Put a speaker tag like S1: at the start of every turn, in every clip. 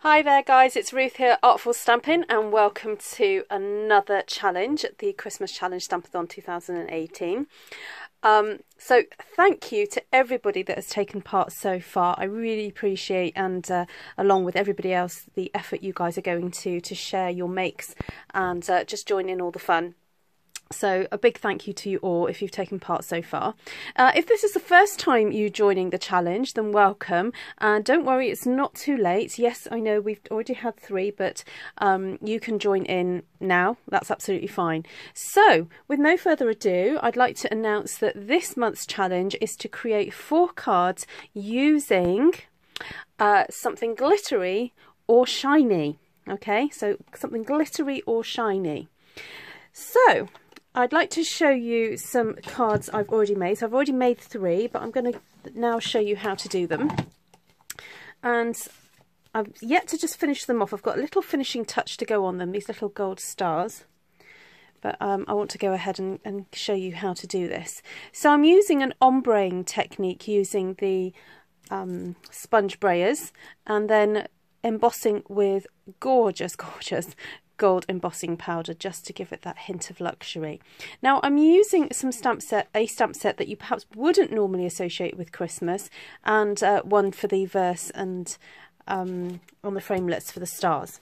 S1: Hi there guys, it's Ruth here, Artful Stampin', and welcome to another challenge, the Christmas Challenge Stampathon 2018. So thank you to everybody that has taken part so far. I really appreciate, and along with everybody else, the effort you guys are going to share your makes and just join in all the fun. So a big thank you to you all if you've taken part so far. If this is the first time you joining the challenge, then welcome, and don't worry, it's not too late. Yes, I know we've already had 3, but you can join in now. That's absolutely fine. So with no further ado, I'd like to announce that this month's challenge is to create 4 cards using something glittery or shiny. Okay, so something glittery or shiny. So I'd like to show you some cards I've already made. So I've already made 3, but I'm going to now show you how to do them. And I've yet to just finish them off. I've got a little finishing touch to go on them, these little gold stars. But I want to go ahead and show you how to do this. So I'm using an ombreing technique using the sponge brayers, and then embossing with gorgeous gold embossing powder just to give it that hint of luxury. Now I'm using a stamp set that you perhaps wouldn't normally associate with Christmas, and one for the verse and on the framelits for the stars.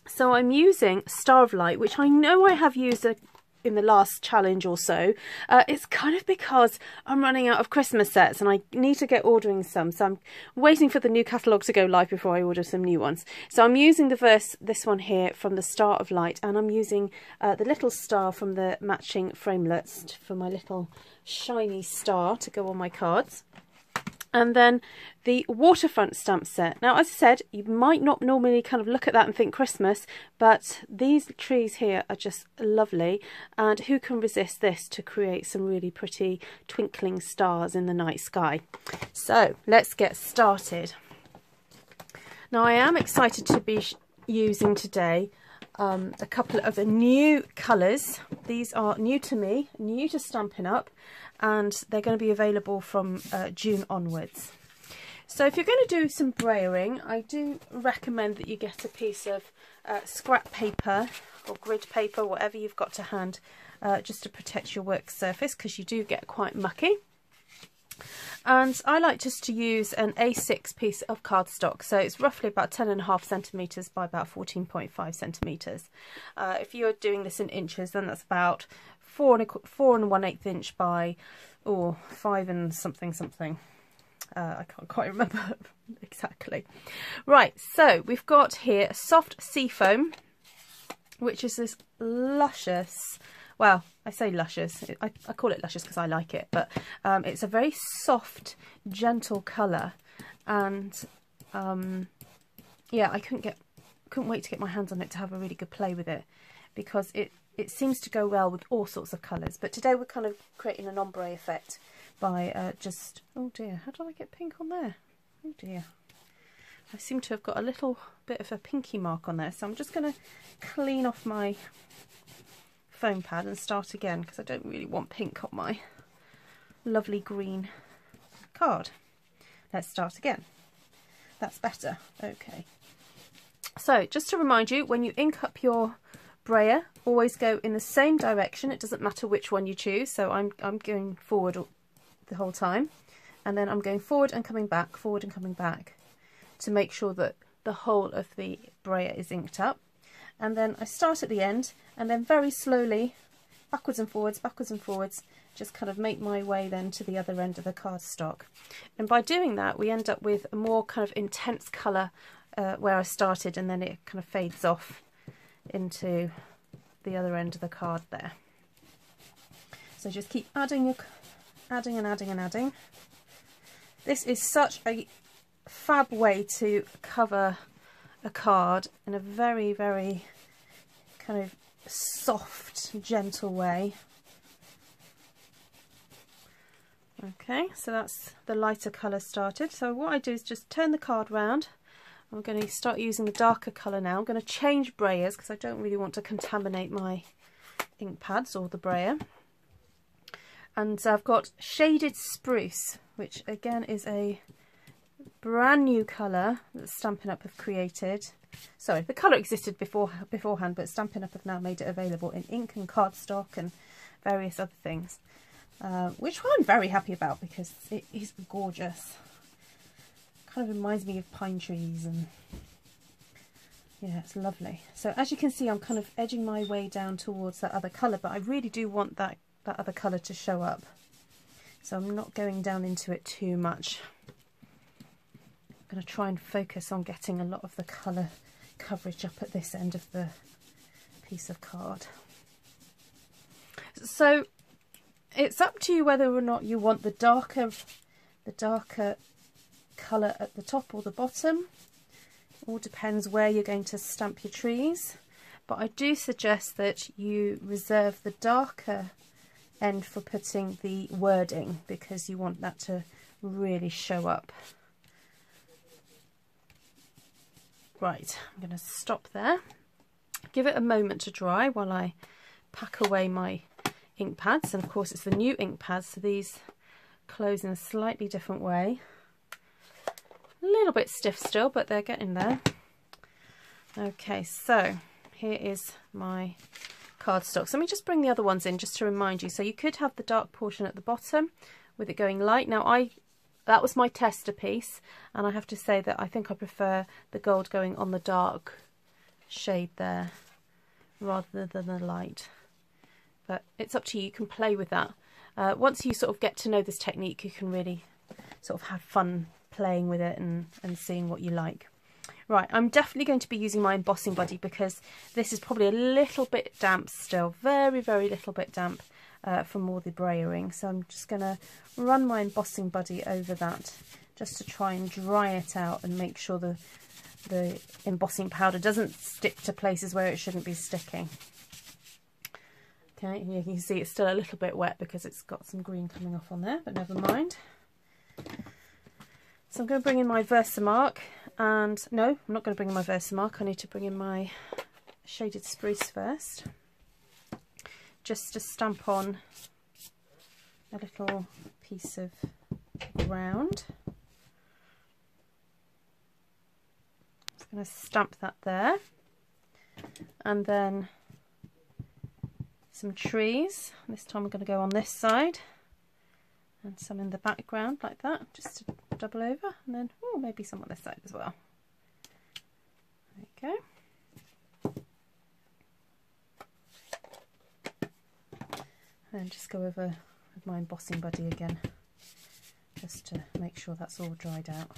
S1: So I'm using Star of Light, which I know I have used in the last challenge or so. It's kind of because I'm running out of Christmas sets and I need to get ordering some, so I'm waiting for the new catalogue to go live before I order some new ones. So I'm using this one here from the Star of Light, and I'm using the little star from the matching framelits for my little shiny star to go on my cards. And then the waterfront stamp set. Now, as I said, you might not normally kind of look at that and think Christmas, but these trees here are just lovely, and who can resist this to create some really pretty twinkling stars in the night sky? So let's get started. Now, I am excited to be using today a couple of new colours. These are new to me, new to Stampin' Up, and they're going to be available from June onwards. So if you're going to do some brayering, I do recommend that you get a piece of scrap paper or grid paper, whatever you've got to hand, just to protect your work surface, because you do get quite mucky. And I like just to use an A6 piece of cardstock, so it's roughly about 10.5 centimetres by about 14.5 centimetres. If you're doing this in inches, then that's about 4 1/8 inch by 5 and something. I can't quite remember exactly. Right, so we've got here soft sea foam, which is this luscious, well, I say luscious, I call it luscious because I like it, but it's a very soft, gentle colour, and yeah, I couldn't wait to get my hands on it to have a really good play with it, because it seems to go well with all sorts of colours. But today we're kind of creating an ombre effect by just, oh dear, how did I get pink on there? Oh dear. I seem to have got a little bit of a pinky mark on there, so I'm just going to clean off my foam pad and start again, because I don't really want pink on my lovely green card. Let's start again. That's better. Okay. So just to remind you, when you ink up your brayer, always go in the same direction. It doesn't matter which one you choose. So I'm going forward the whole time, and then I'm going forward and coming back, forward and coming back, to make sure that the whole of the brayer is inked up. And then I start at the end, and then very slowly, backwards and forwards, just kind of make my way then to the other end of the cardstock. And by doing that, we end up with a more kind of intense colour where I started, and then it kind of fades off into the other end of the card there. So just keep adding and adding. This is such a fab way to cover a card in a very, very kind of soft, gentle way. Okay, so that's the lighter colour started. So what I do is just turn the card round. I'm going to start using the darker colour now. I'm going to change brayers because I don't really want to contaminate my ink pads or the brayer. And I've got Shaded Spruce, which again is a brand new colour that Stampin' Up have created. Sorry, the colour existed beforehand, but Stampin' Up have now made it available in ink and cardstock and various other things, which I'm very happy about because it is gorgeous. Kind of reminds me of pine trees, and yeah, it's lovely. So as you can see, I'm kind of edging my way down towards that other colour, but I really do want that other colour to show up. So I'm not going down into it too much. I'm going to try and focus on getting a lot of the colour coverage up at this end of the piece of card. So it's up to you whether or not you want the darker colour at the top or the bottom. All depends where you're going to stamp your trees, but I do suggest that you reserve the darker end for putting the wording, because you want that to really show up. Right, I'm going to stop there, give it a moment to dry while I pack away my ink pads, and of course it's the new ink pads, so these close in a slightly different way. A little bit stiff still, but they're getting there. Okay, so here is my cardstock. So let me just bring the other ones in just to remind you. So you could have the dark portion at the bottom with it going light. Now that was my tester piece, and I have to say that I think I prefer the gold going on the dark shade there rather than the light. But it's up to you, you can play with that. Once you sort of get to know this technique, you can really sort of have fun playing with it and seeing what you like. Right, I'm definitely going to be using my embossing buddy because this is probably a little bit damp still, very, very little bit damp from all the brayering. So I'm just going to run my embossing buddy over that just to try and dry it out and make sure the embossing powder doesn't stick to places where it shouldn't be sticking. Okay, you can see it's still a little bit wet because it's got some green coming off on there, but never mind. So I'm going to bring in my Versamark, and no, I'm not going to bring in my Versamark, I need to bring in my shaded spruce first, just to stamp on a little piece of ground. I'm going to stamp that there, and then some trees. This time I'm going to go on this side, and some in the background like that, just to double over, and then maybe some on this side as well. There you go. And just go over with my embossing buddy again, just to make sure that's all dried out.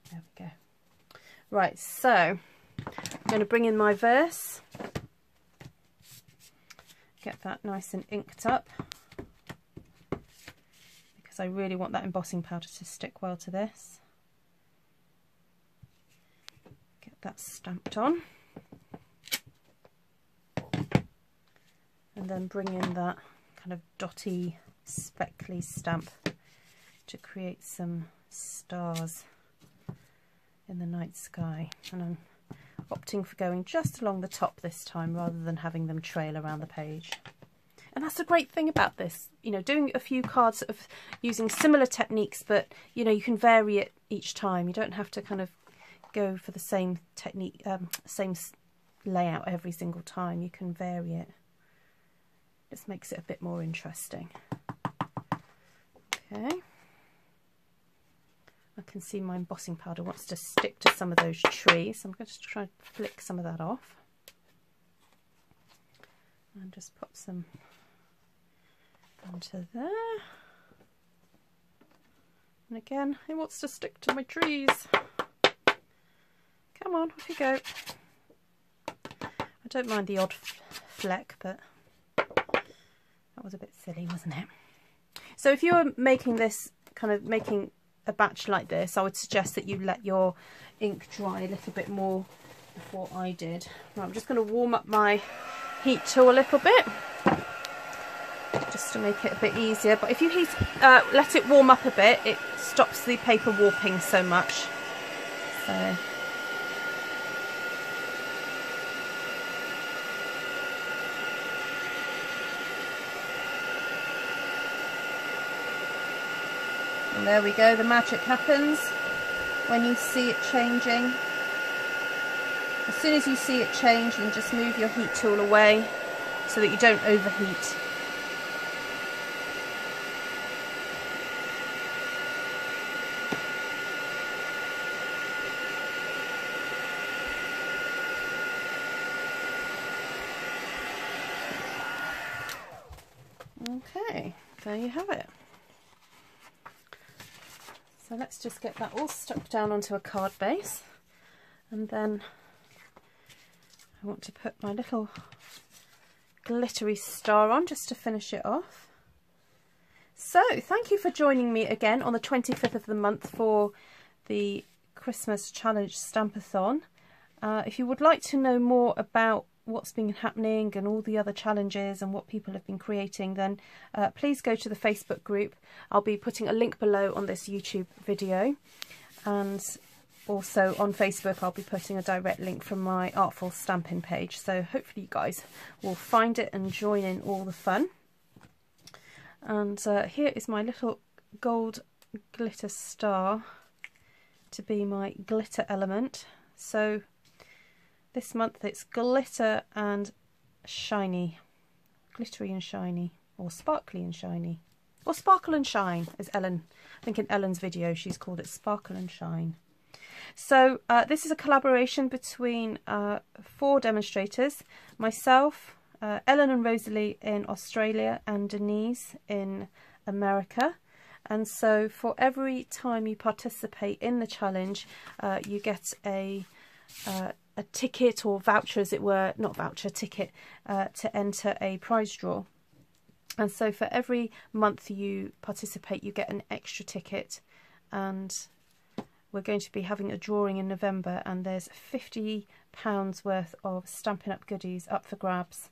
S1: There we go. Right, so I'm going to bring in my verse, get that nice and inked up, I really want that embossing powder to stick well to this. Get that stamped on, and then bring in that kind of dotty, speckly stamp to create some stars in the night sky. And I'm opting for going just along the top this time rather than having them trail around the page. And that's the great thing about this, you know, doing a few cards of using similar techniques, but you know, you can vary it each time. You don't have to kind of go for the same technique, same layout every single time. You can vary it. Just makes it a bit more interesting. Okay. I can see my embossing powder wants to stick to some of those trees, so I'm going to try and flick some of that off. And just pop some onto there. And again, it wants to stick to my trees. Come on, off you go. I don't mind the odd fleck, but that was a bit silly, wasn't it? So if you're making this, kind of making a batch like this, I would suggest that you let your ink dry a little bit more before I did. Right, I'm just going to warm up my heat tool a little bit just to make it a bit easier, but if you let it warm up a bit, it stops the paper warping so much. So And there we go, the magic happens when you see it changing. As soon as you see it change, then just move your heat tool away so that you don't overheat. Okay, there you have it. So let's just get that all stuck down onto a card base, and then I want to put my little glittery star on just to finish it off. So thank you for joining me again on the 25th of the month for the Christmas Challenge Stampathon. If you would like to know more about what's been happening and all the other challenges and what people have been creating, then please go to the Facebook group. I'll be putting a link below on this YouTube video, and also on Facebook I'll be putting a direct link from my Artful Stampin' page, so hopefully you guys will find it and join in all the fun. And here is my little gold glitter star to be my glitter element. So this month it's glitter and shiny, glittery and shiny, or sparkly and shiny, or sparkle and shine, as Ellen, I think in Ellen's video she's called it sparkle and shine. So this is a collaboration between 4 demonstrators, myself, Ellen and Rosalie in Australia, and Denise in America. And so for every time you participate in the challenge, you get a ticket or voucher, as it were, not voucher, ticket, to enter a prize draw. And so for every month you participate, you get an extra ticket, and we're going to be having a drawing in November, and there's £50 worth of Stampin' Up goodies up for grabs.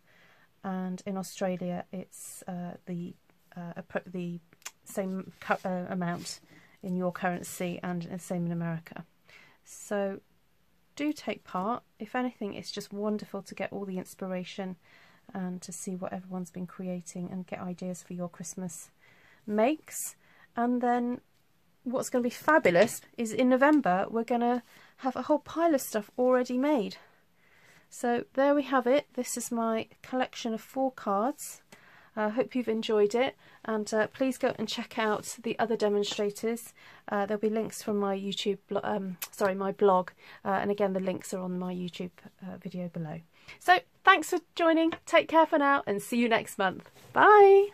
S1: And in Australia it's the same amount in your currency, and the same in America. So do take part. If anything, it's just wonderful to get all the inspiration and to see what everyone's been creating and get ideas for your Christmas makes. And then what's going to be fabulous is in November we're going to have a whole pile of stuff already made. So there we have it. This is my collection of 4 cards. I hope you've enjoyed it, and please go and check out the other demonstrators. There'll be links from my YouTube, my blog, and again the links are on my YouTube video below. So thanks for joining. Take care for now, and see you next month. Bye.